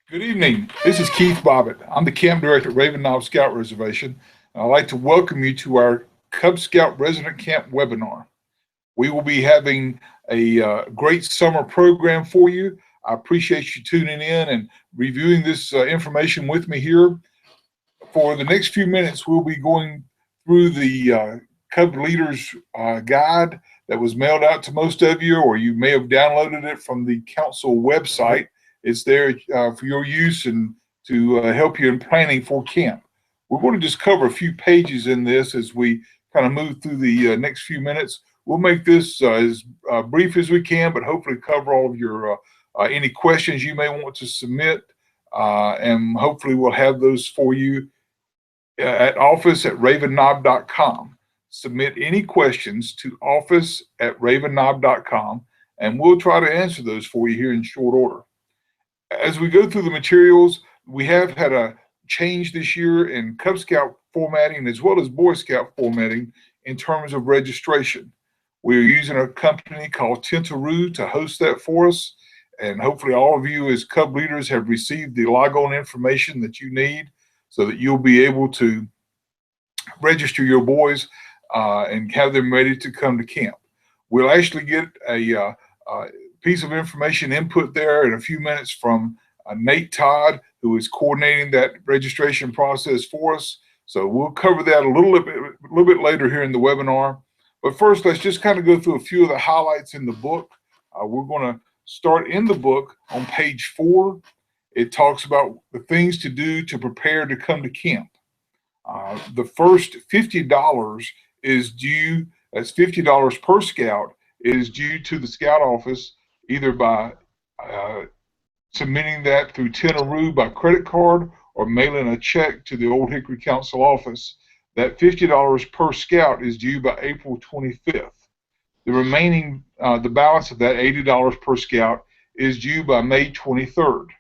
Good evening. This is Keith Bobbitt. I'm the camp director at Raven Knob Scout Reservation. And I'd like to welcome you to our Cub Scout Resident Camp webinar. We will be having a great summer program for you. I appreciate you tuning in and reviewing this information with me here. For the next few minutes, we'll be going through the Cub Leaders Guide that was mailed out to most of you, or you may have downloaded it from the council website. It's there for your use and to help you in planning for camp. We're going to just cover a few pages in this as we kind of move through the next few minutes. We'll make this as brief as we can, but hopefully cover all of your any questions you may want to submit, and hopefully we'll have those for you at office@ravenknob.com. Submit any questions to office@ravenknob.com, and we'll try to answer those for you here in short order. As we go through the materials, we have had a change this year in Cub Scout formatting as well as Boy Scout formatting in terms of registration. We're using a company called Tentaroo to host that for us, and hopefully all of you as Cub leaders have received the log-on information that you need so that you'll be able to register your boys and have them ready to come to camp. We'll actually get a piece of information input there in a few minutes from Nate Todd, who is coordinating that registration process for us. So we'll cover that a little bit later here in the webinar. But first, let's just kind of go through a few of the highlights in the book. We're going to start in the book on page 4. It talks about the things to do to prepare to come to camp. The first $50 is due, that's $50 per scout, is due to the scout office either by submitting that through Tentaroo by credit card or mailing a check to the Old Hickory Council office. That $50 per scout is due by April 25th. The remaining, the balance of that $80 per scout is due by May 23rd.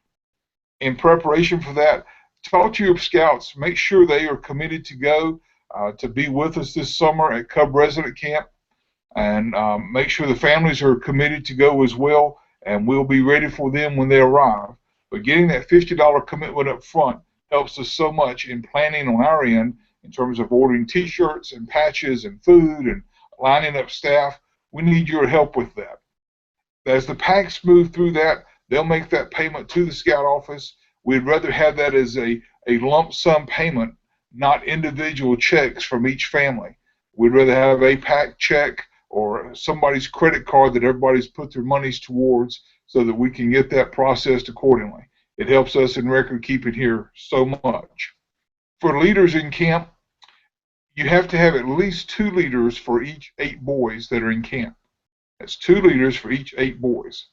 In preparation for that, talk to your scouts, make sure they are committed to go to be with us this summer at Cub Resident Camp, and make sure the families are committed to go as well, and we'll be ready for them when they arrive. But getting that $50 commitment up front helps us so much in planning on our end in terms of ordering t-shirts and patches and food and lining up staff. We need your help with that. As the packs move through that, they'll make that payment to the scout office. We'd rather have that as a lump sum payment, not individual checks from each family. We'd rather have a pack check or somebody's credit card that everybody's put their monies towards so that we can get that processed accordingly. It helps us in record keeping here so much. For leaders in camp, you have to have at least 2 leaders for each 8 boys that are in camp. That's 2 leaders for each 8 boys.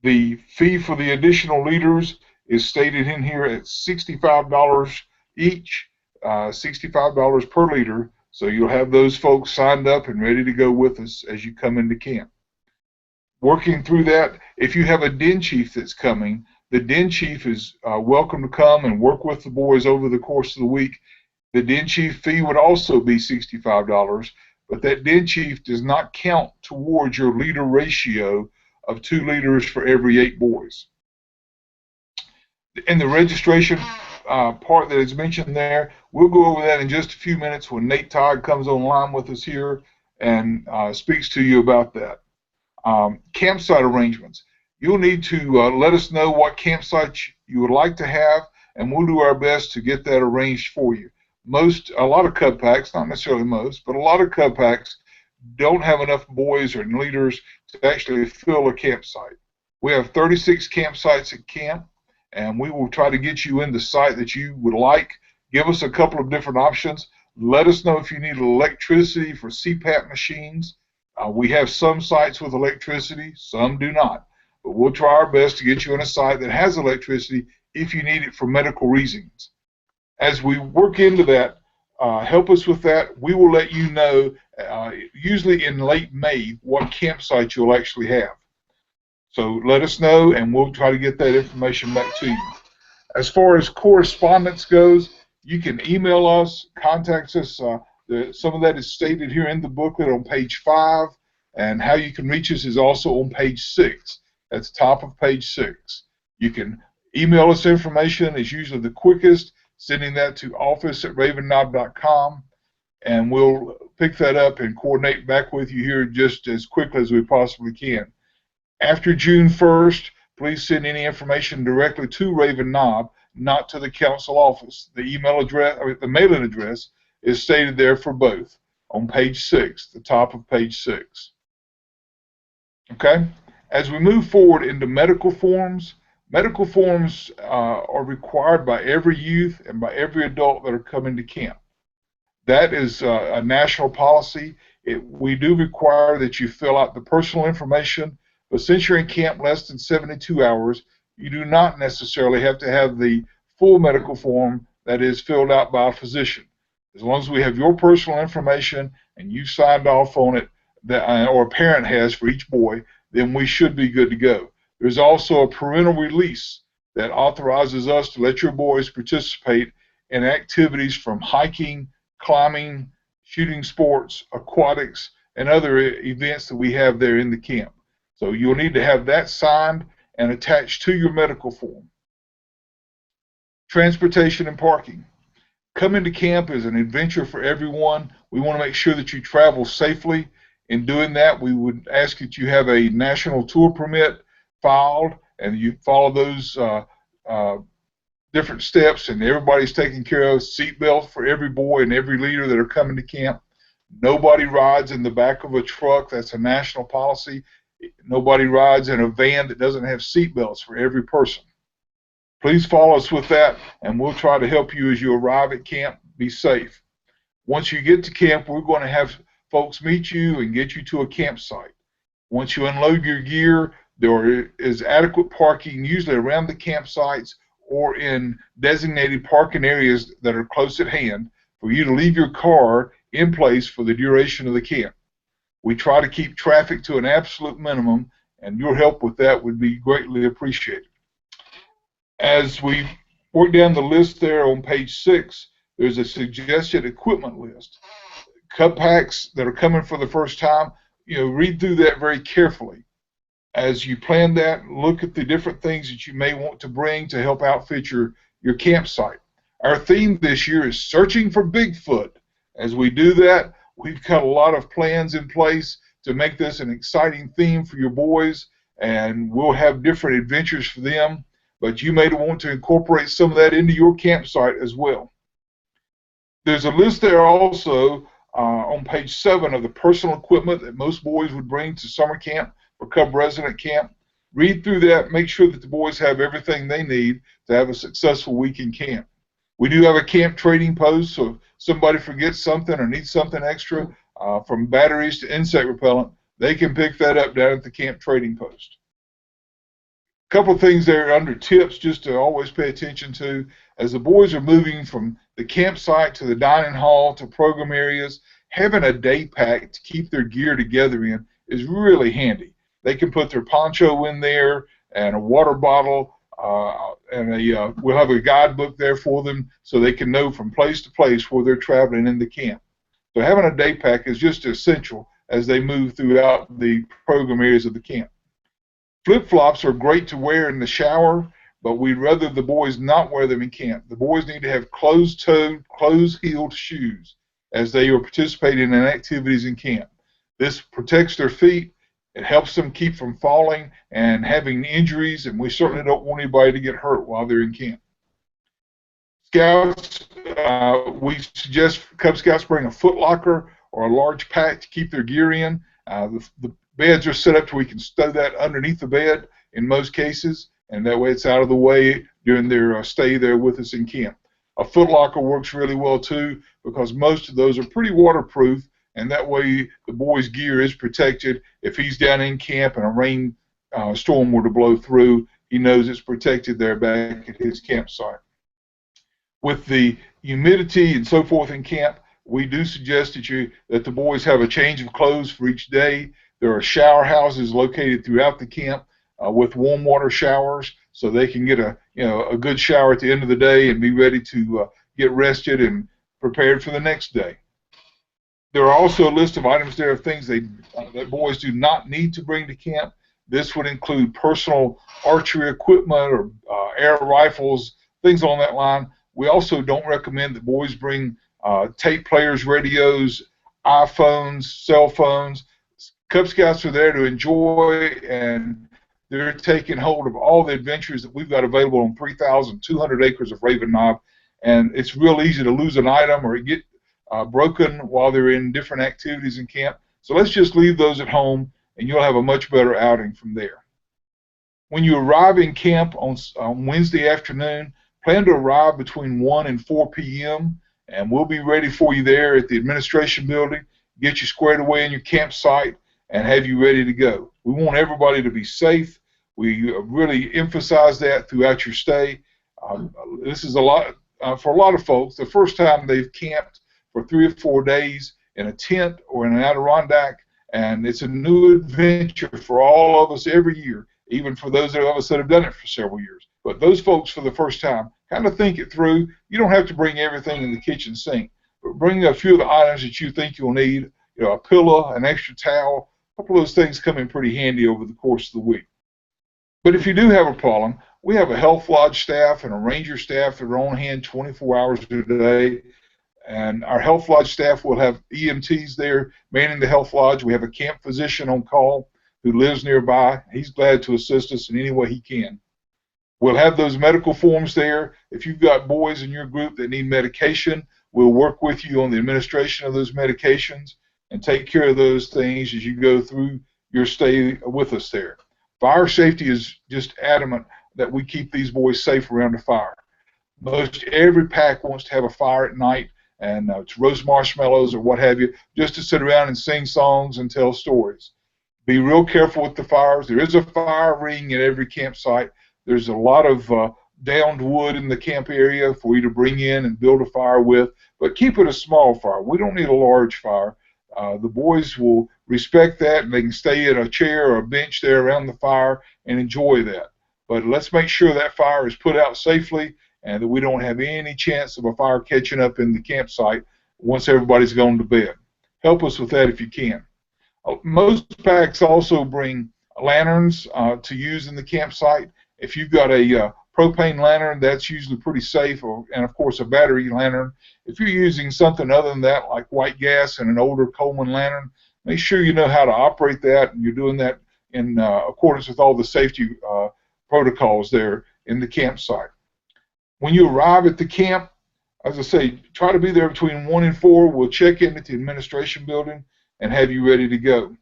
The fee for the additional leaders is stated in here at $65 each, $65 per leader. So you'll have those folks signed up and ready to go with us as you come into camp. Working through that, if you have a den chief that's coming, the den chief is welcome to come and work with the boys over the course of the week. The den chief fee would also be $65, but that den chief does not count towards your leader ratio of 2 leaders for every 8 boys. In the registration part that is mentioned there, we'll go over that in just a few minutes when Nate Todd comes online with us here and speaks to you about that. Campsite arrangements. You'll need to let us know what campsite you would like to have, and we'll do our best to get that arranged for you. A lot of Cub packs, not necessarily most, but a lot of Cub packs don't have enough boys or leaders to actually fill a campsite. We have 36 campsites at camp, and we will try to get you in the site that you would like. Give us a couple of different options. Let us know if you need electricity for CPAP machines. We have some sites with electricity, some do not. But we'll try our best to get you in a site that has electricity if you need it for medical reasons. As we work into that, help us with that. We will let you know, usually in late May, what campsite you'll actually have. So let us know, and we'll try to get that information back to you. As far as correspondence goes, you can email us, contact us. Some of that is stated here in the booklet on page 5, and how you can reach us is also on page 6. At the top of page 6. You can Email us information is usually the quickest, sending that to office@ravenknob.com, and we'll pick that up and coordinate back with you here just as quickly as we possibly can. After June 1st, please send any information directly to Raven Knob, not to the council office. The email address, or the mailing address, is stated there for both on page 6, the top of page 6. Okay? As we move forward into medical forms are required by every youth and by every adult that are coming to camp. That is a national policy. We do require that you fill out the personal information, but since you're in camp less than 72 hours, you do not necessarily have to have the full medical form that is filled out by a physician. As long as we have your personal information and you signed off on it, or a parent has for each boy, then we should be good to go. There's also a parental release that authorizes us to let your boys participate in activities from hiking, climbing, shooting sports, aquatics, and other events that we have there in the camp. So you'll need to have that signed and attached to your medical form. Transportation and parking. Coming to camp is an adventure for everyone. We want to make sure that you travel safely. In doing that, we would ask that you have a national tour permit filed and you follow those different steps, and everybody's taken care of. Seatbelts for every boy and every leader that are coming to camp. Nobody rides in the back of a truck. That's a national policy. Nobody rides in a van that doesn't have seatbelts for every person. Please follow us with that, and we'll try to help you as you arrive at camp. Be safe. Once you get to camp, we're going to have folks meet you and get you to a campsite. Once you unload your gear, there is adequate parking, usually around the campsites or in designated parking areas that are close at hand, for you to leave your car in place for the duration of the camp. We try to keep traffic to an absolute minimum, and your help with that would be greatly appreciated. As we work down the list there on page 6, there's a suggested equipment list. Cup packs that are coming for the first time, read through that very carefully. As you plan that, look at the different things that you may want to bring to help outfit your campsite. Our theme this year is searching for Bigfoot. As we do that, we've got a lot of plans in place to make this an exciting theme for your boys, and we'll have different adventures for them, but you may want to incorporate some of that into your campsite as well. There's a list there also on page 7 of the personal equipment that most boys would bring to summer camp or Cub resident camp. Read through that, make sure that the boys have everything they need to have a successful week in camp. We do have a camp trading post, so if somebody forgets something or needs something extra, from batteries to insect repellent, they can pick that up down at the camp trading post. A couple of things there under tips just to always pay attention to. As the boys are moving from the campsite to the dining hall to program areas, having a day pack to keep their gear together in is really handy. They can put their poncho in there and a water bottle, and we'll have a guidebook there for them so they can know from place to place where they're traveling in the camp. So having a day pack is just essential as they move throughout the program areas of the camp. Flip-flops are great to wear in the shower, but we'd rather the boys not wear them in camp. The boys need to have closed-toed, closed-heeled shoes as they are participating in activities in camp. This protects their feet. It helps them keep from falling and having injuries, and we certainly don't want anybody to get hurt while they're in camp. Scouts, we suggest Cub Scouts bring a foot locker or a large pack to keep their gear in. The beds are set up so we can stow that underneath the bed in most cases, and that way it's out of the way during their stay there with us in camp. A foot locker works really well too, because most of those are pretty waterproof, and that way the boy's gear is protected. If he's down in camp and a rain storm were to blow through, he knows it's protected there back at his campsite. With the humidity and so forth in camp, we do suggest that the boys have a change of clothes for each day. There are shower houses located throughout the camp with warm water showers, so they can get a good shower at the end of the day and be ready to get rested and prepared for the next day. There are also a list of items there of things that boys do not need to bring to camp. This would include personal archery equipment or air rifles, things along that line. We also don't recommend that boys bring tape players, radios, iPhones, cell phones. Cub Scouts are there to enjoy, and they're taking hold of all the adventures that we've got available on 3,200 acres of Raven Knob. And it's real easy to lose an item or get broken while they're in different activities in camp. So let's just leave those at home, and you'll have a much better outing from there. When you arrive in camp on Wednesday afternoon, plan to arrive between 1 and 4 p.m., and we'll be ready for you there at the administration building, get you squared away in your campsite, and have you ready to go. We want everybody to be safe. We really emphasize that throughout your stay. This is a lot for a lot of folks, the first time they've camped for 3 or 4 days in a tent or in an Adirondack, and it's a new adventure for all of us every year, even for those of us that have done it for several years. But those folks for the first time, kind of think it through. You don't have to bring everything in the kitchen sink, but bring a few of the items that you think you'll need, you know, a pillow, an extra towel. A couple of those things come in pretty handy over the course of the week. But if you do have a problem, we have a Health Lodge staff and a Ranger staff that are on hand 24 hours a day. And our Health Lodge staff will have EMTs there manning the Health Lodge. We have a camp physician on call who lives nearby. He's glad to assist us in any way he can. We'll have those medical forms there. If you've got boys in your group that need medication, we'll work with you on the administration of those medications and take care of those things as you go through your stay with us there. Fire safety is just adamant that we keep these boys safe around the fire. Most every pack wants to have a fire at night, and to roast marshmallows or what have you, just to sit around and sing songs and tell stories. Be real careful with the fires. There is a fire ring at every campsite. There's a lot of downed wood in the camp area for you to bring in and build a fire with, but keep it a small fire. We don't need a large fire. The boys will respect that, and they can stay in a chair or a bench there around the fire and enjoy that. But let's make sure that fire is put out safely and that we don't have any chance of a fire catching up in the campsite once everybody's gone to bed. Help us with that if you can. Most packs also bring lanterns to use in the campsite. If you've got a propane lantern, that's usually pretty safe, and of course a battery lantern. If you're using something other than that, like white gas and an older Coleman lantern, make sure you know how to operate that, and you're doing that in accordance with all the safety protocols there in the campsite. When you arrive at the camp, as I say, try to be there between 1 and 4. We'll check in at the administration building and have you ready to go.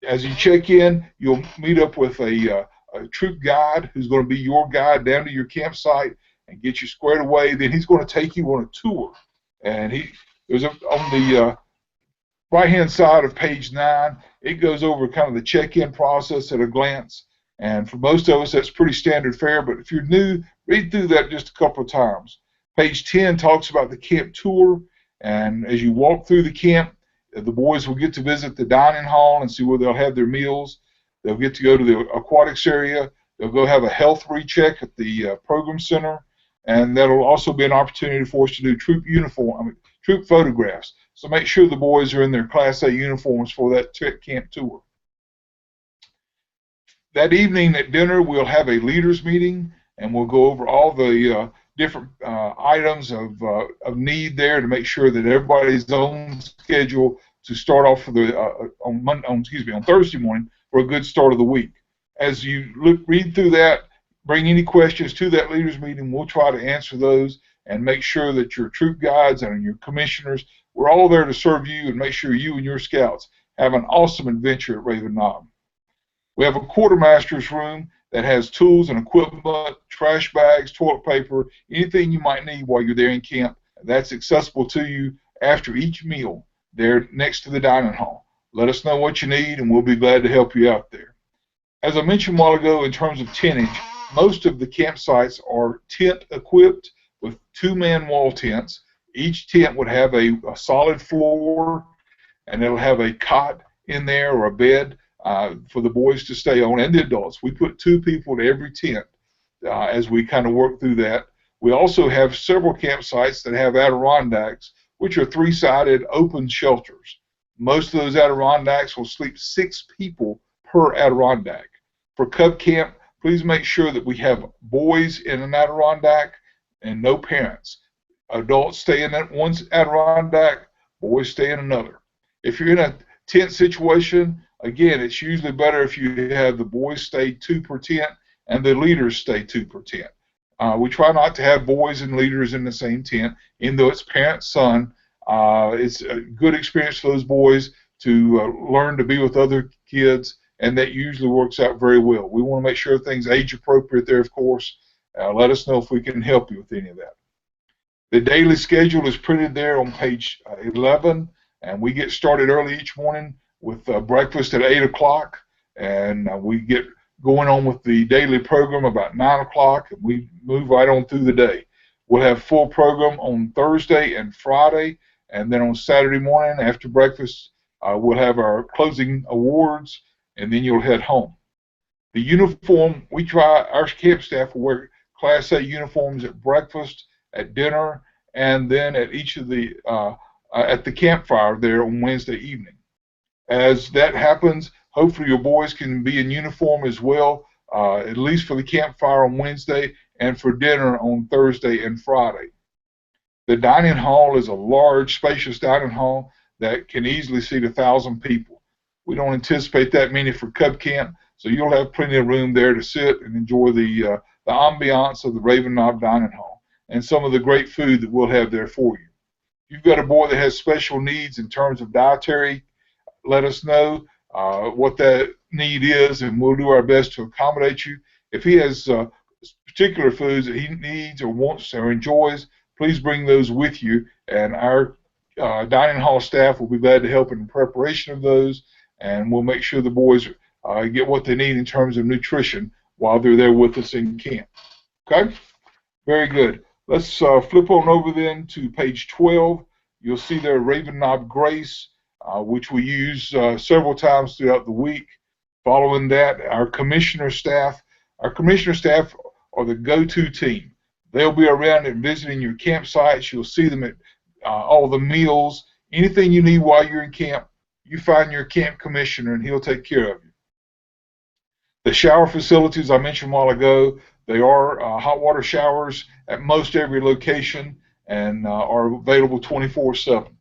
As you check in, you'll meet up with a troop guide who's going to be your guide down to your campsite and get you squared away. Then he's going to take you on a tour. And there's on the right-hand side of page 9, it goes over kind of the check-in process at a glance. And for most of us, that's pretty standard fare. But if you're new, read through that just a couple of times. Page 10 talks about the camp tour. And as you walk through the camp, the boys will get to visit the dining hall and see where they'll have their meals. They'll get to go to the aquatics area. They'll go have a health recheck at the program center. And that'll also be an opportunity for us to do troop photographs. So make sure the boys are in their Class A uniforms for that camp tour. That evening at dinner, we'll have a leaders meeting, and we'll go over all the different items of need there to make sure that everybody's on schedule to start off for the on Thursday morning for a good start of the week. As you read through that, bring any questions to that leaders meeting. We'll try to answer those and make sure that your troop guides and your commissioners, we're all there to serve you and make sure you and your scouts have an awesome adventure at Raven Knob. We have a quartermaster's room that has tools and equipment, trash bags, toilet paper, anything you might need while you're there in camp. That's accessible to you after each meal there next to the dining hall. Let us know what you need, and we'll be glad to help you out there. As I mentioned a while ago, in terms of tentage, most of the campsites are tent equipped with 2-man wall tents. Each tent would have a solid floor, and it'll have a cot in there or a bed for the boys to stay on, and the adults. We put 2 people to every tent as we kind of work through that. We also have several campsites that have Adirondacks, which are 3-sided open shelters. Most of those Adirondacks will sleep 6 people per Adirondack. For Cub Camp, please make sure that we have boys in an Adirondack and no parents. Adults stay in that one Adirondack, boys stay in another. If you're in a tent situation, again, it's usually better if you have the boys stay 2 per tent and the leaders stay 2 per tent. We try not to have boys and leaders in the same tent, even though it's parent-son. It's a good experience for those boys to learn to be with other kids, and that usually works out very well. We want to make sure everything's age-appropriate there, of course. Let us know if we can help you with any of that. The daily schedule is printed there on page 11, and we get started early each morning with breakfast at 8 o'clock, and we get going on with the daily program about 9 o'clock, and we move right on through the day. We'll have full program on Thursday and Friday, and then on Saturday morning after breakfast, we'll have our closing awards, and then you'll head home. The uniform, we try, our camp staff will wear Class A uniforms at breakfast, at dinner, and then at each of the, at the campfire there on Wednesday evening. As that happens, hopefully your boys can be in uniform as well, at least for the campfire on Wednesday and for dinner on Thursday and Friday. The dining hall is a large, spacious dining hall that can easily seat 1,000 people. We don't anticipate that many for Cub Camp, so you'll have plenty of room there to sit and enjoy the ambiance of the Raven Knob Dining Hall and some of the great food that we'll have there for you. If you've got a boy that has special needs in terms of dietary, let us know what that need is, and we'll do our best to accommodate you. If he has particular foods that he needs or wants or enjoys, please bring those with you, and our dining hall staff will be glad to help in preparation of those, and we'll make sure the boys get what they need in terms of nutrition while they're there with us in camp. Okay? Very good. Let's flip on over then to page 12. You'll see there Raven Knob Grace, which we use several times throughout the week. Following that, our commissioner staff are the go-to team. They'll be around and visiting your campsites. You'll see them at all the meals. Anything you need while you're in camp, you find your camp commissioner and he'll take care of you. The shower facilities I mentioned a while ago, they are hot water showers at most every location and are available 24/7.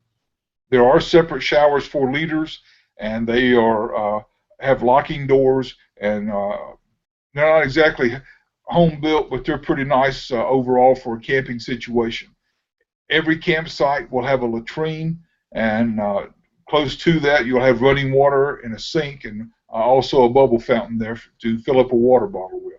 There are separate showers for leaders, and they are have locking doors, and they're not exactly home built, but they're pretty nice overall for a camping situation. Every campsite will have a latrine, and close to that you'll have running water and a sink, and also a bubble fountain there to fill up a water bottle with.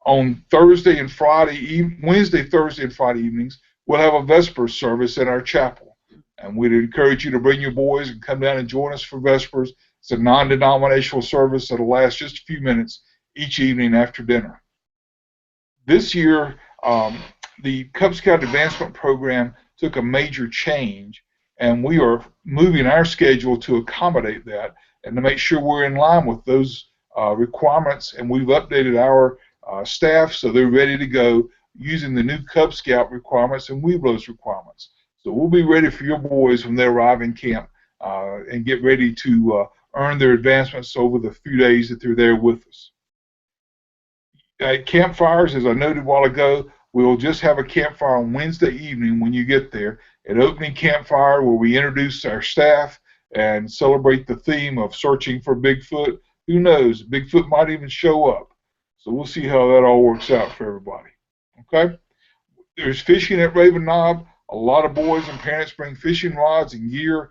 On Thursday and Friday, Wednesday, Thursday, and Friday evenings, we'll have a Vespers service in our chapel. And we'd encourage you to bring your boys and come down and join us for Vespers. It's a non-denominational service that will last just a few minutes each evening after dinner. This year, the Cub Scout Advancement Program took a major change, and we are moving our schedule to accommodate that and to make sure we're in line with those requirements. And we've updated our staff so they're ready to go using the new Cub Scout requirements and Webelos requirements. So we'll be ready for your boys when they arrive in camp and get ready to earn their advancements over the few days that they're there with us. At campfires, as I noted a while ago, we'll just have a campfire on Wednesday evening when you get there, an opening campfire where we introduce our staff and celebrate the theme of searching for Bigfoot. Who knows, Bigfoot might even show up. So we'll see how that all works out for everybody. Okay? There's fishing at Raven Knob. A lot of boys and parents bring fishing rods and gear.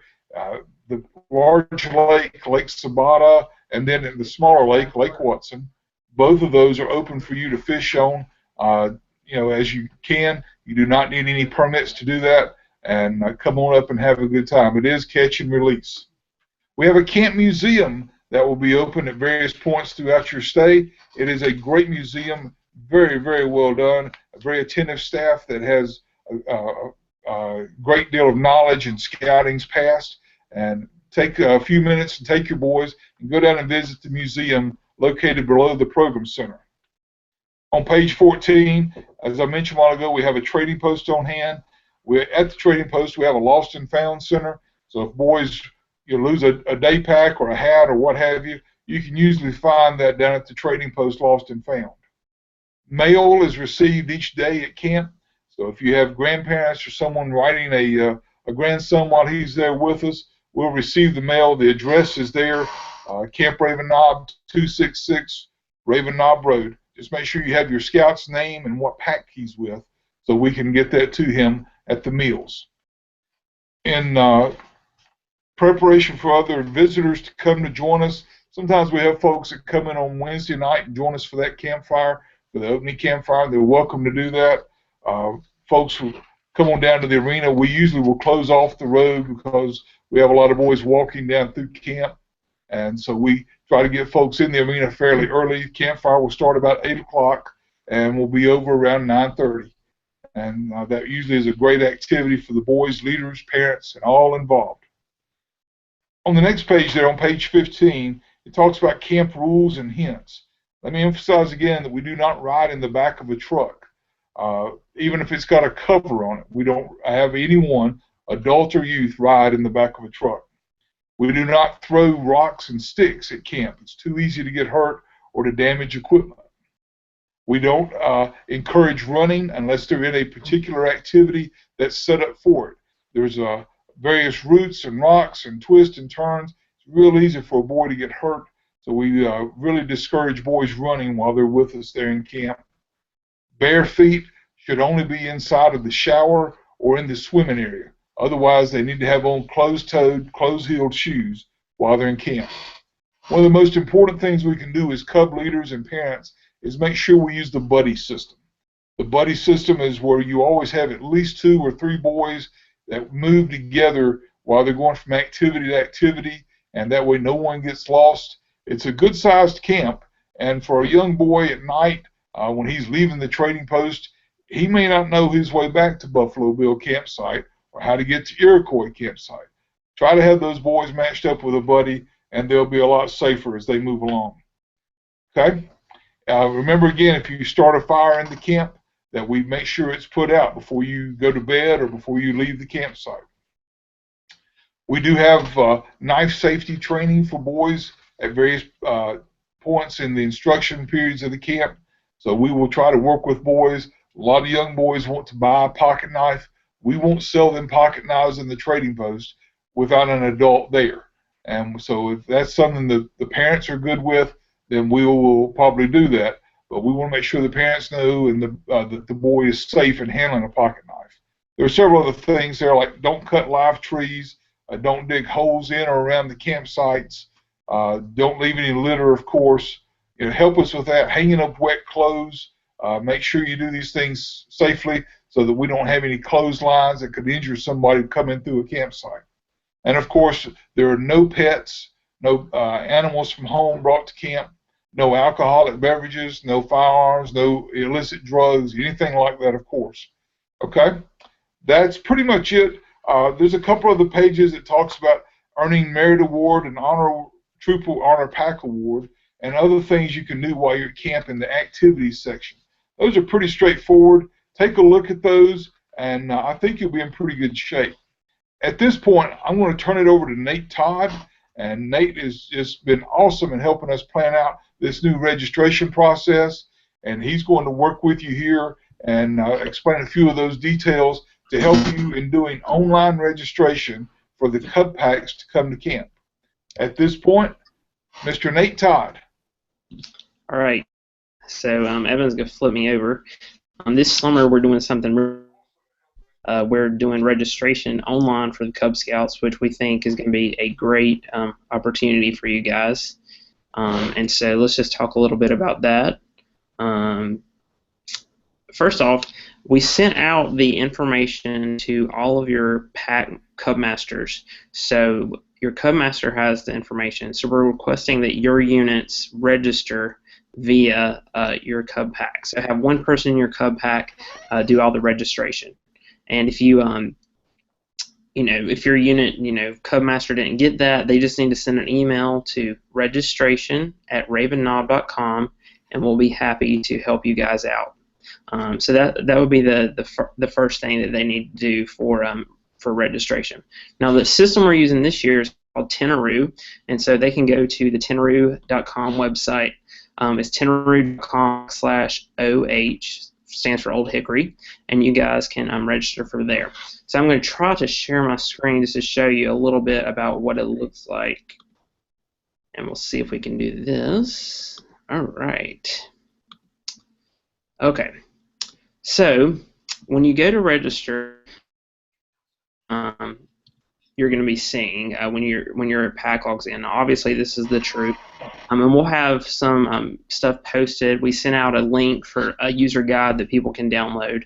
The large lake, Lake Sabata, and then in the smaller lake, Lake Watson, both of those are open for you to fish on, as you can. You do not need any permits to do that, and come on up and have a good time. It is catch and release. We have a camp museum that will be open at various points throughout your stay. It is a great museum, very, very well done, a very attentive staff that has a great deal of knowledge in scouting's past. And take a few minutes and take your boys and go down and visit the museum located below the program center. On page 14, as I mentioned a while ago, we have a trading post on hand. At the trading post, we have a lost and found center. So if boys lose a day pack or a hat or what have you, you can usually find that down at the trading post Lost and Found. Mail is received each day at camp. So if you have grandparents or someone writing a grandson while he's there with us, we'll receive the mail. The address is there, Camp Raven Knob, 266 Raven Knob Road. Just make sure you have your scout's name and what pack he's with so we can get that to him at the meals. In preparation for other visitors to come to join us, sometimes we have folks that come in on Wednesday night and join us for that campfire, for the opening campfire. They're welcome to do that. Folks who come on down to the arena, we usually will close off the road because we have a lot of boys walking down through camp. And so we try to get folks in the arena fairly early. Campfire will start about 8 o'clock and will be over around 9:30. And that usually is a great activity for the boys, leaders, parents, and all involved. On the next page there, on page 15, it talks about camp rules and hints. Let me emphasize again that we do not ride in the back of a truck. Even if it's got a cover on it, we don't have anyone, adult or youth, ride in the back of a truck. We do not throw rocks and sticks at camp. It's too easy to get hurt or to damage equipment. We don't encourage running unless they're in a particular activity that's set up for it. There's various roots and rocks and twists and turns. It's real easy for a boy to get hurt, so we really discourage boys running while they're with us there in camp. Bare feet should only be inside of the shower or in the swimming area. Otherwise, they need to have on closed-toed, closed-heeled shoes while they're in camp. One of the most important things we can do as cub leaders and parents is make sure we use the buddy system. The buddy system is where you always have at least 2 or 3 boys that move together while they're going from activity to activity, and that way no one gets lost. It's a good-sized camp, and for a young boy at night, when he's leaving the trading post, he may not know his way back to Buffalo Bill campsite or how to get to Iroquois campsite. Try to have those boys matched up with a buddy, and they'll be a lot safer as they move along. Okay? Remember again, if you start a fire in the camp, that we make sure it's put out before you go to bed or before you leave the campsite. We do have knife safety training for boys at various points in the instruction periods of the camp. So we will try to work with boys. A lot of young boys want to buy a pocket knife. We won't sell them pocket knives in the trading post without an adult there. And so if that's something that the parents are good with, then we will probably do that. But we want to make sure the parents know and that the boy is safe in handling a pocket knife. There are several other things there, like don't cut live trees, don't dig holes in or around the campsites, don't leave any litter, of course. Help us with that. Hanging up wet clothes. Make sure you do these things safely so that we don't have any clotheslines that could injure somebody coming through a campsite. And of course, there are no pets, no animals from home brought to camp, no alcoholic beverages, no firearms, no illicit drugs, anything like that, of course. Okay? That's pretty much it. There's a couple of the pages that talks about earning merit award and troop honor pack award and other things you can do while you're at camp in the activities section. Those are pretty straightforward. Take a look at those, and I think you'll be in pretty good shape. At this point, I'm going to turn it over to Nate Todd, and Nate has just been awesome in helping us plan out this new registration process, and he's going to work with you here and explain a few of those details to help you in doing online registration for the Cub Packs to come to camp. At this point, Mr. Nate Todd. All right. So Evan's going to flip me over. This summer we're doing something. We're doing registration online for the Cub Scouts, which we think is going to be a great opportunity for you guys. And so let's just talk a little bit about that. First off, we sent out the information to all of your pack Cub Masters. So your Cub Master has the information. So we're requesting that your units register via your Cub Pack. So have one person in your Cub Pack do all the registration. And if you, if your unit, Cub Master didn't get that, they just need to send an email to registration@ravenknob.com, and we'll be happy to help you guys out. So that would be the first thing that they need to do for registration. Now the system we're using this year is called Tenaroo, and so they can go to the Tenaroo.com website. It's Tenaroo.com/OH, stands for Old Hickory, and you guys can register for there. So I'm going to try to share my screen just to show you a little bit about what it looks like, and we'll see if we can do this. All right. Okay. So when you go to register, you're going to be seeing when your pack logs in. Obviously, this is the truth, and we'll have some stuff posted. We sent out a link for a user guide that people can download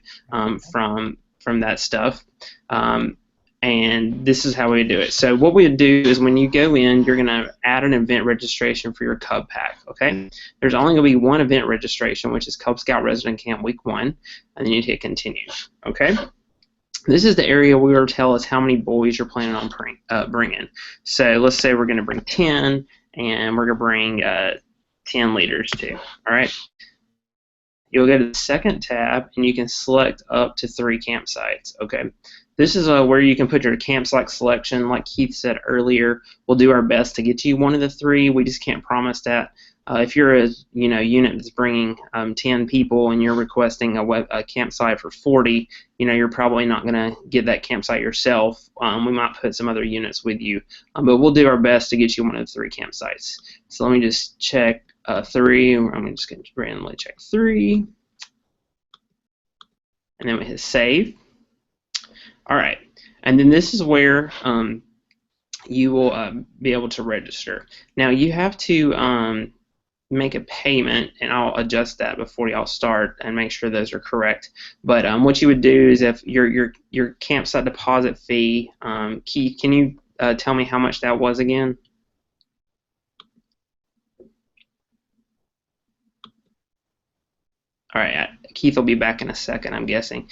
from that stuff, and this is how we do it. So what we do is when you go in, you're going to add an event registration for your Cub Pack. Okay, there's only going to be one event registration, which is Cub Scout Resident Camp Week 1, and then you hit continue. Okay. This is the area where it'll tell us how many boys you're planning on bringing. So let's say we're going to bring 10, and we're going to bring 10 leaders too. All right. You'll go to the second tab, and you can select up to 3 campsites. Okay. This is where you can put your campsite selection. Like Keith said earlier, we'll do our best to get you one of the 3. We just can't promise that. If you're a unit that's bringing 10 people and you're requesting a campsite for 40, you're probably not going to get that campsite yourself. We might put some other units with you, but we'll do our best to get you one of the 3 campsites. So let me just check 3. I'm just going to randomly check 3, and then we hit save. All right, and then this is where you will be able to register. Now you have to make a payment, and I'll adjust that before y'all start and make sure those are correct. But what you would do is if your campsite deposit fee, Keith, can you tell me how much that was again? All right, Keith will be back in a second, I'm guessing.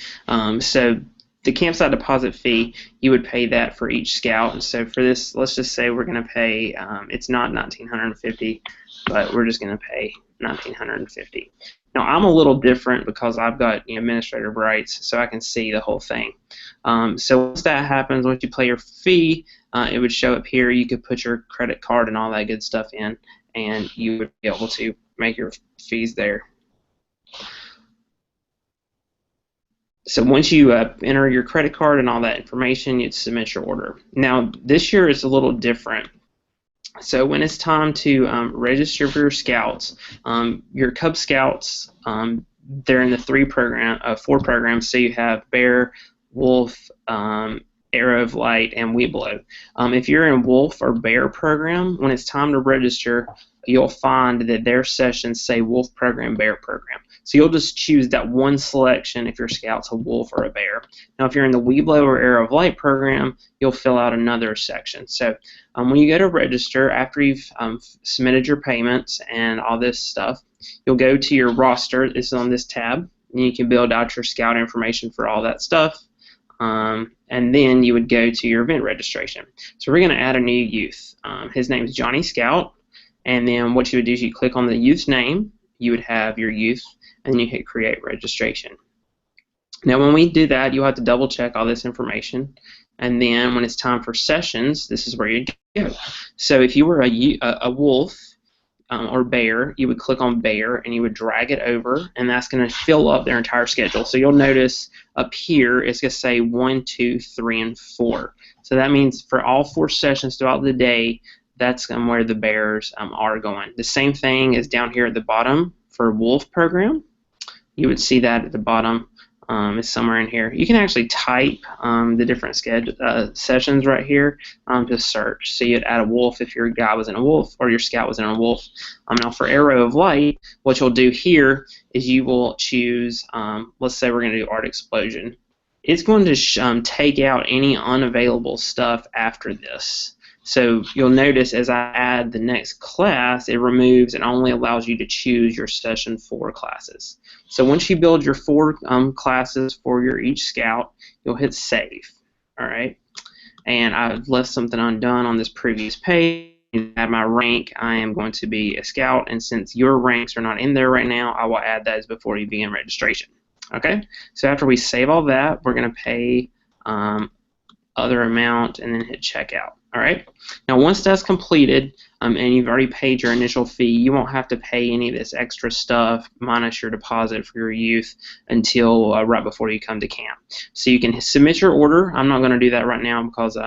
So the campsite deposit fee, you would pay that for each scout. And so for this, let's just say we're going to pay, it's not $1,950, but we're just going to pay $1,950. Now I'm a little different because I've got administrative rights, so I can see the whole thing. So once that happens, once you pay your fee, it would show up here. You could put your credit card and all that good stuff in, and you would be able to make your fees there. So once you enter your credit card and all that information, you'd submit your order. Now this year is a little different. So when it's time to register for your scouts, your Cub Scouts, they're in the 4 programs. So you have Bear, Wolf, Arrow of Light, and Weeblo. If you're in Wolf or Bear program, when it's time to register, you'll find that their sessions say Wolf program, Bear program. So you'll just choose that one selection if your scout's a wolf or a bear. Now if you're in the Weeblo or Arrow of Light program, you'll fill out another section. So when you go to register, after you've submitted your payments and all this stuff, you'll go to your roster. This is on this tab, and you can build out your scout information for all that stuff. And then you would go to your event registration. So we're going to add a new youth. His name is Johnny Scout. And then what you would do is you click on the youth's name. You would have your youth, and then you hit create registration. Now when we do that, you'll have to double check all this information, and then when it's time for sessions, this is where you go. So if you were a wolf or bear, you would click on bear and you would drag it over, and that's going to fill up their entire schedule. So you'll notice up here it's going to say 1, 2, 3, and 4. So that means for all 4 sessions throughout the day, that's where the bears are going. The same thing is down here at the bottom for wolf program. You would see that at the bottom. It's somewhere in here. You can actually type the different sessions right here to search. So you'd add a wolf if your guy was in a wolf or your scout was in a wolf. Now for Arrow of Light, what you'll do here is you will choose, let's say we're going to do Art Explosion. It's going to take out any unavailable stuff after this. So you'll notice as I add the next class, it removes and only allows you to choose your session 4 classes. So once you build your 4 classes for your each scout, you'll hit save. All right. And I've left something undone on this previous page. At my rank, I am going to be a scout, and since your ranks are not in there right now, I will add those before you begin registration. Okay. So after we save all that, we're going to pay other amount, and then hit checkout. All right. Now, once that's completed, and you've already paid your initial fee, you won't have to pay any of this extra stuff minus your deposit for your youth until right before you come to camp. So you can submit your order. I'm not going to do that right now because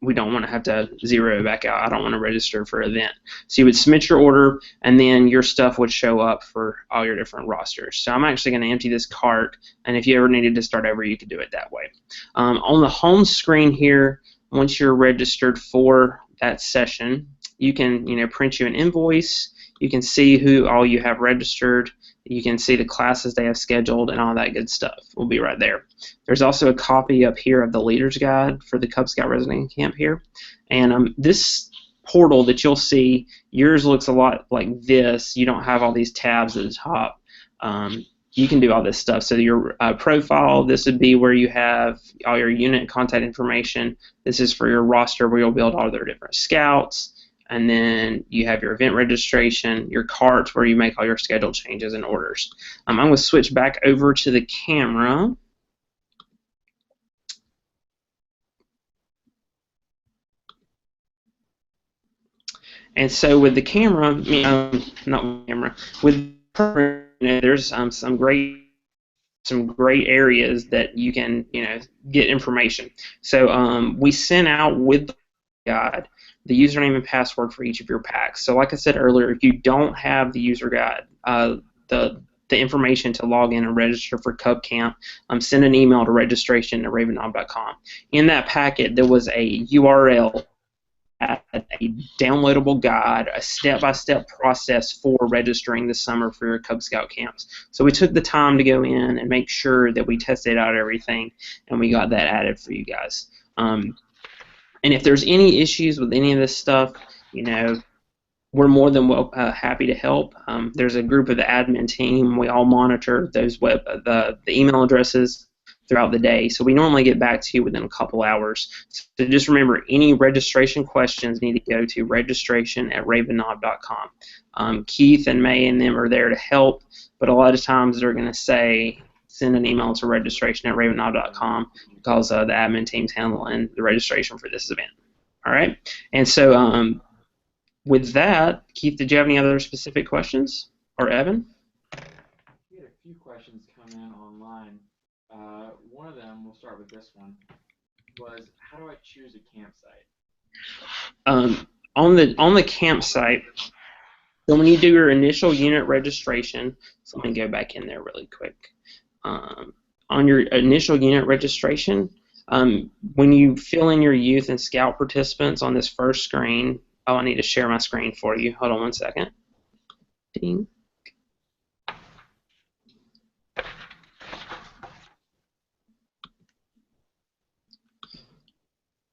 we don't want to have to zero back out. I don't want to register for an event. So you would submit your order, and then your stuff would show up for all your different rosters. So I'm actually going to empty this cart, and if you ever needed to start over, you could do it that way. On the home screen here, once you're registered for that session, you can print you an invoice. You can see who all you have registered. You can see the classes they have scheduled and all that good stuff will be right there. There's also a copy up here of the Leader's Guide for the Cub Scout Resident Camp here. And this portal that you'll see, yours looks a lot like this. You don't have all these tabs at the top. You can do all this stuff. So your profile, this would be where you have all your unit contact information. This is for your roster where you'll build all their different scouts. And then you have your event registration, your carts where you make all your schedule changes and orders. I'm going to switch back over to the camera. And so with the camera, not with the camera, with there's some great areas that you can get information. So we sent out with the guide the username and password for each of your packs. So like I said earlier, if you don't have the user guide, the information to log in and register for Cub Camp, send an email to registration@ravenknob.com. In that packet, there was a URL, a downloadable guide, a step-by-step process for registering this summer for your Cub Scout camps. So we took the time to go in and make sure that we tested out everything, and we got that added for you guys. And if there's any issues with any of this stuff, we're more than happy to help. There's a group of the admin team. We all monitor those the email addresses throughout the day. So we normally get back to you within a couple hours. So just remember, any registration questions need to go to registration@ravenknob.com. Keith and May and them are there to help, but a lot of times they're going to say, send an email to registration@ravenknob.com because the admin team's handling the registration for this event. All right? And so with that, Keith, did you have any other specific questions? Or Evan? We had a few questions come in online. One of them, we'll start with this one, was how do I choose a campsite? On the campsite, so when you do your initial unit registration, so let me go back in there really quick. On your initial unit registration, when you fill in your youth and scout participants on this first screen, I need to share my screen for you. Hold on one second. Ding.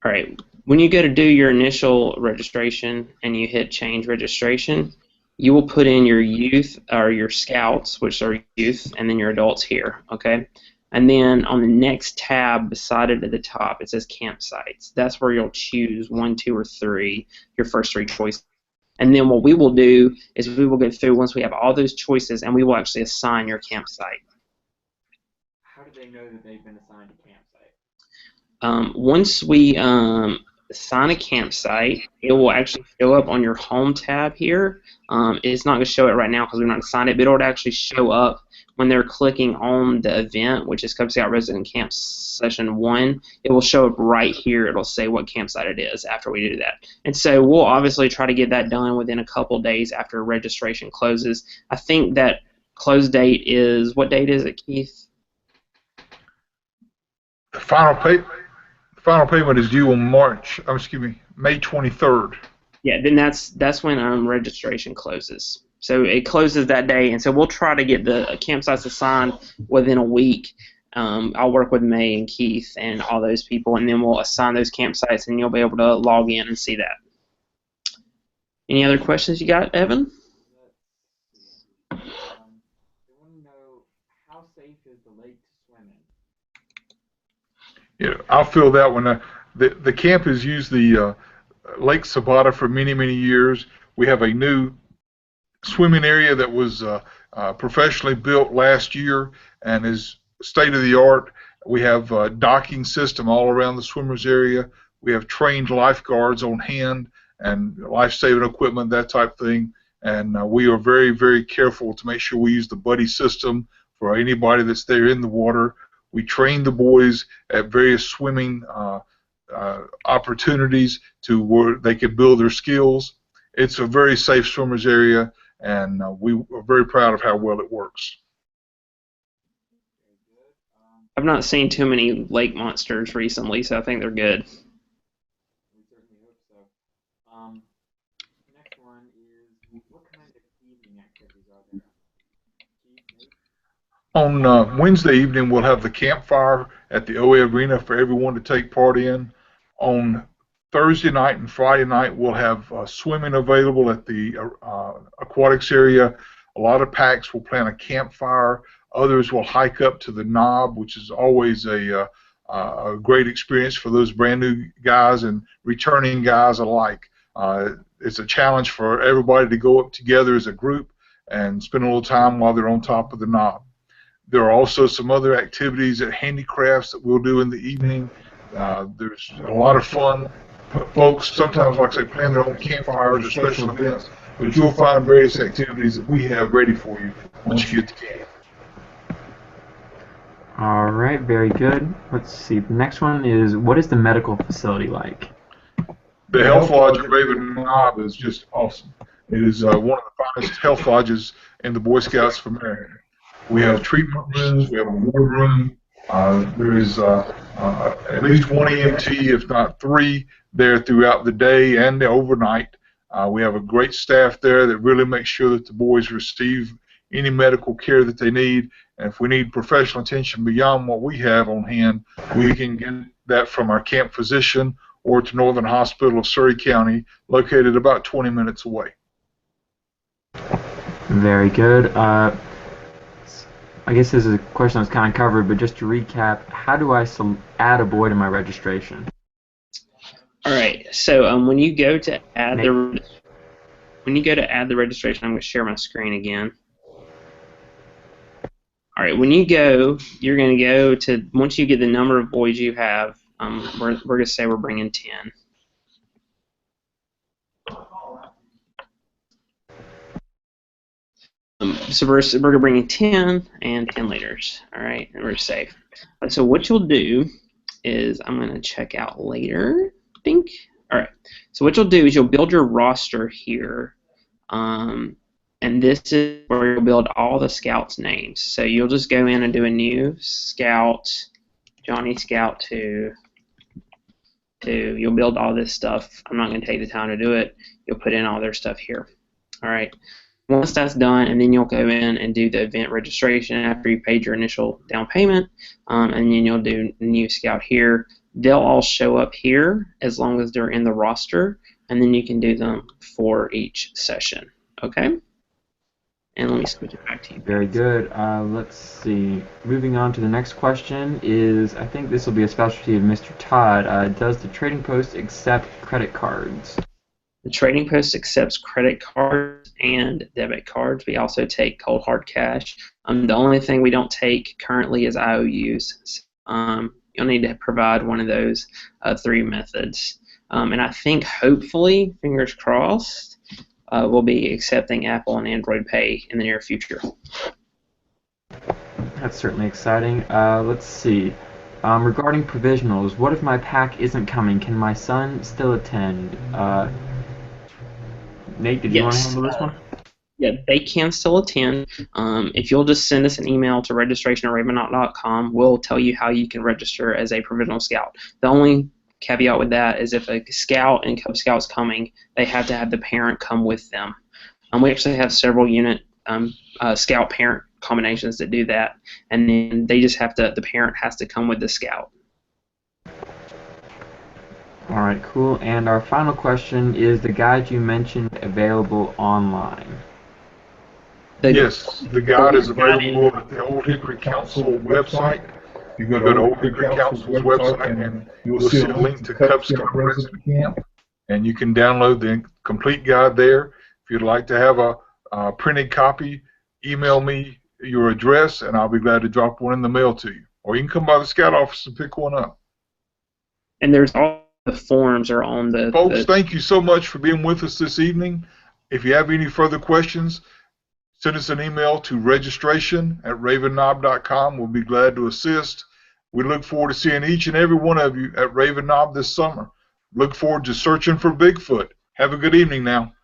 All right, when you go to do your initial registration and you hit change registration, you will put in your youth or your scouts, which are youth, and then your adults here, okay? And then on the next tab beside it at the top, it says campsites. That's where you'll choose 1, 2, or 3, your first 3 choices. And then what we will do is we will go through once we have all those choices, and we will actually assign your campsite. How do they know that they've been assigned a campsite? Once we assign a campsite, it will actually show up on your home tab here. It's not going to show it right now because we're not assigned it, but it'll actually show up when they're clicking on the event, which is Cub Scout Resident Camp Session 1. It will show up right here. It'll say what campsite it is after we do that. And so we'll obviously try to get that done within a couple days after registration closes. I think that close date is, what date is it, Keith? The final payment is due on May 23rd. Yeah, then that's when registration closes. So it closes that day, and so we'll try to get the campsites assigned within a week. I'll work with May and Keith and all those people, and then we'll assign those campsites, and you'll be able to log in and see that. Any other questions you got, Evan? I want to know, how safe is the lake to swim in? Yeah, I'll fill that one. The camp has used the Lake Sabata for many, many years. We have a new swimming area that was professionally built last year and is state of the art, We have a docking system all around the swimmers area. We have trained lifeguards on hand and life-saving equipment, that type of thing. And we are very, very careful to make sure we use the buddy system for anybody that's there in the water. We train the boys at various swimming opportunities to where they can build their skills. It's a very safe swimmers area, and we are very proud of how well it works. I've not seen too many lake monsters recently, so I think they're good. We certainly hope so. Next one is, what kind of evening activities are there? Keith, On Wednesday evening, we'll have the campfire at the OA Arena for everyone to take part in. On Thursday night and Friday night, we'll have swimming available at the aquatics area. A lot of packs will plan a campfire. Others will hike up to the knob, which is always a great experience for those brand new guys and returning guys alike. It's a challenge for everybody to go up together as a group and spend a little time while they're on top of the knob. There are also some other activities at handicrafts that we'll do in the evening. There's a lot of fun. Folks sometimes, like I say, plan their own campfires or special events, but you'll find various activities that we have ready for you once you get to camp. All right, very good. Let's see. The next one is, what is the medical facility like? The Health Lodge at Raven Knob is just awesome. It is one of the finest health lodges in the Boy Scouts of America. We have treatment rooms, we have a ward room, there is at least one EMT, if not three, there throughout the day and the overnight. We have a great staff there that really makes sure that the boys receive any medical care that they need, and if we need professional attention beyond what we have on hand, we can get that from our camp physician or to Northern Hospital of Surry County, located about 20 minutes away. Very good. I guess this is a question that's kind of covered, but just to recap, how do I add a boy to my registration? All right. So when you go to add the registration, I'm going to share my screen again. All right. When you go, you're going to go to, once you get the number of boys you have, we're going to say we're bringing 10. So we're bringing 10 and 10 liters, all right, and we're safe. So what you'll do is, I'm going to check out later, I think. All right, so what you'll do is you'll build your roster here, and this is where you'll build all the scouts' names. So you'll just go in and do a new scout, Johnny Scout 2. You'll build all this stuff. I'm not going to take the time to do it. You'll put in all their stuff here, all right. Once that's done, and then you'll go in and do the event registration after you paid your initial down payment, and then you'll do new scout here. They'll all show up here as long as they're in the roster, and then you can do them for each session. Okay? And let me switch it back to you. Very good. Let's see. Moving on to the next question is, I think this will be a specialty of Mr. Todd. Does the Trading Post accept credit cards? The Trading Post accepts credit cards and debit cards. We also take cold hard cash. The only thing we don't take currently is IOUs. You'll need to provide one of those 3 methods. And I think, hopefully, fingers crossed, we'll be accepting Apple and Android Pay in the near future. That's certainly exciting. Let's see. Regarding provisionals, what if my pack isn't coming? Can my son still attend? Nate, did you want to handle this one? Yeah, they can still attend. If you'll just send us an email to registration@ravenknot.com, we'll tell you how you can register as a provisional scout. The only caveat with that is if a scout and Cub Scout's coming, they have to have the parent come with them. We actually have several unit scout parent combinations that do that, and then they just have to, the parent has to come with the scout. All right, cool. And our final question is, the guide you mentioned available online? Yes, the guide is available at the Old Hickory Council website. You go to Old Hickory Council's website and you'll see a link to Cub Scout Resident Camp, and you can download the complete guide there. If you'd like to have a printed copy, email me your address and I'll be glad to drop one in the mail to you. or you can come by the Scout office and pick one up. And there's all the forms are on the. Folks, thank you so much for being with us this evening. If you have any further questions, send us an email to registration@ravenknob.com. We'll be glad to assist. We look forward to seeing each and every one of you at Raven Knob this summer. Look forward to searching for Bigfoot. Have a good evening now.